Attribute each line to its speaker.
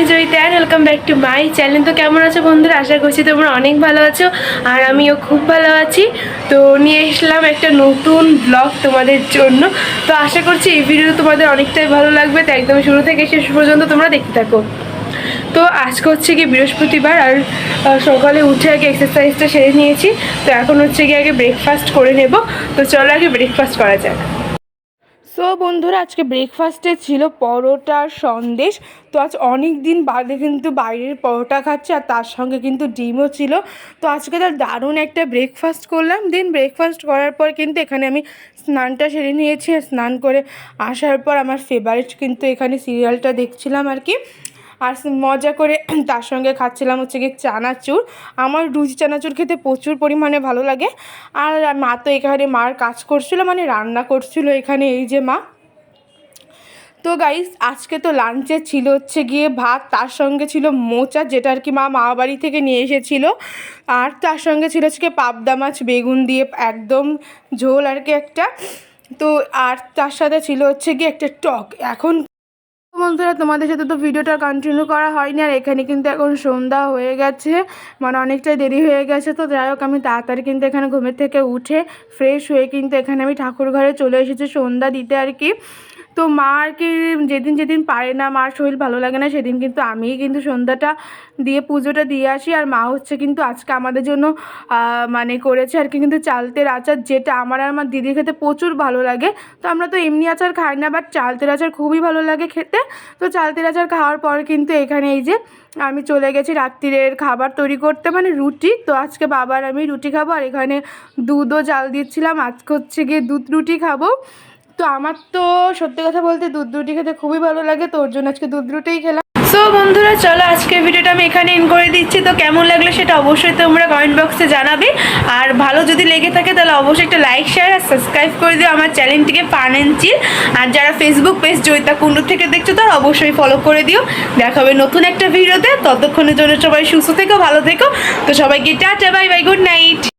Speaker 1: আমি Joyita and welcome back to my channel. তো কেমন আছো বন্ধুরা? আশা করছি তোমরা অনেক ভালো আছো আর আমিও খুব ভালো আছি। তো নিয়ে এসলাম একটা নতুন ব্লগ তোমাদের জন্য। তো আশা করছি এই ভিডিও তোমাদের অনেকটাই ভালো লাগবে, তো একদম শুরু থেকে শেষ পর্যন্ত তোমরা দেখতে থাকো। তো আজকে হচ্ছে কি বৃহস্পতিবার, আর সকালে উঠে আগে এক্সারসাইজটা সেরে নিয়েছি। তো এখন হচ্ছে কি আগে ব্রেকফাস্ট করে নেব। তো চলো আগে ব্রেকফাস্ট করা যাক। সো বন্ধুরা, আজকে ব্রেকফাস্টে ছিল পরোটা আর সন্দেশ। তো আজ অনেক দিন বাদে কিন্তু বাইরের পরোটা খাচ্ছে, আর তার সঙ্গে কিন্তু ডিমও ছিল। তো আজকে তার দারুণ একটা ব্রেকফাস্ট করলাম। দেন ব্রেকফাস্ট করার পর কিন্তু এখানে আমি স্নানটা সেরে নিয়েছি। স্নান করে আসার পর আমার ফেভারিট কিন্তু এখানে সিরিয়ালটা দেখছিলাম আর কি, আর মজা করে তার সঙ্গে খাচ্ছিলাম হচ্ছে কি চানাচুর। আমার লুচি চানাচুর খেতে প্রচুর পরিমাণে ভালো লাগে। আর মা তো এখানে মার কাজ করছিল, মানে রান্না করছিল এখানে, এই যে মা। তো গাইস, আজকে তো লাঞ্চে ছিল হচ্ছে গিয়ে ভাত, তার সঙ্গে ছিল মোচা, যেটা আর কি মা বাড়ি থেকে নিয়ে এসেছিলো। আর তার সঙ্গে ছিল হচ্ছে পাবদা মাছ বেগুন দিয়ে একদম ঝোল আর কি একটা। তো আর তার সাথে ছিল হচ্ছে গিয়ে একটা টক। এখন বন্ধুরা, তোমাদের সাথে তো ভিডিওটা কন্টিনিউ করা হয়নি, আর এখানে কিন্তু এখন সন্ধ্যা হয়ে গেছে, মানে অনেকটাই দেরি হয়ে গেছে। তো যাই হোক, আমি তাড়াতাড়ি কিন্তু এখানে ঘুমের থেকে উঠে ফ্রেশ হয়ে কিন্তু এখানে আমি ঠাকুর ঘরে চলে এসেছি সন্ধ্যা দিতে আর কি। তো মা আর কি যেদিন যেদিন পারে না, মার শরীর ভালো লাগে না, সেদিন কিন্তু আমিই কিন্তু সন্ধ্যাটা দিয়ে পুজোটা দিয়ে আসি। আর মা হচ্ছে কিন্তু আজকে আমাদের জন্য মানে করেছে আর কি কিন্তু চালতের আচার, যেটা আমার আর আমার দিদির খেতে প্রচুর ভালো লাগে। তো আমরা তো এমনি আচার খাই না, বাট চালতের আচার খুবই ভালো লাগে খেতে। তো চালতের আচার খাওয়ার পর কিন্তু এখানে এই যে আমি চলে গেছি রাত্রিরের খাবার তৈরি করতে, মানে রুটি। তো আজকে বাবার আমি রুটি খাবো, আর এখানে দুধও জাল দিচ্ছিলাম। আজকে হচ্ছে গিয়ে দুধ রুটি খাবো। তো আমার তো সত্যি কথা বলতে দুধ রুটি খেতে খুবই ভালো লাগে, তো ওর জন্য আজকে দুধ রুটিই খেলাম। সো বন্ধুরা, চলো আজকের ভিডিওটা আমি এখানে এন্ড করে দিচ্ছি। তো কেমন লাগলো সেটা অবশ্যই তোমরা কমেন্ট বক্সে জানাবে, আর ভালো যদি লেগে থাকে তাহলে অবশ্যই একটা লাইক শেয়ার আর সাবস্ক্রাইব করে দিও আমার চ্যানেলটিকে ফান অ্যান্ড চিল। আর যারা ফেসবুক পেজ জয়িতা কুণ্ডু থেকে দেখছো তারা অবশ্যই ফলো করে দিও। দেখা হবে নতুন একটা ভিডিওতে, ততক্ষণের জন্য সবাই সুস্থ থেকো, ভালো থেকো। তো সবাইকে tata, bye bye, good night.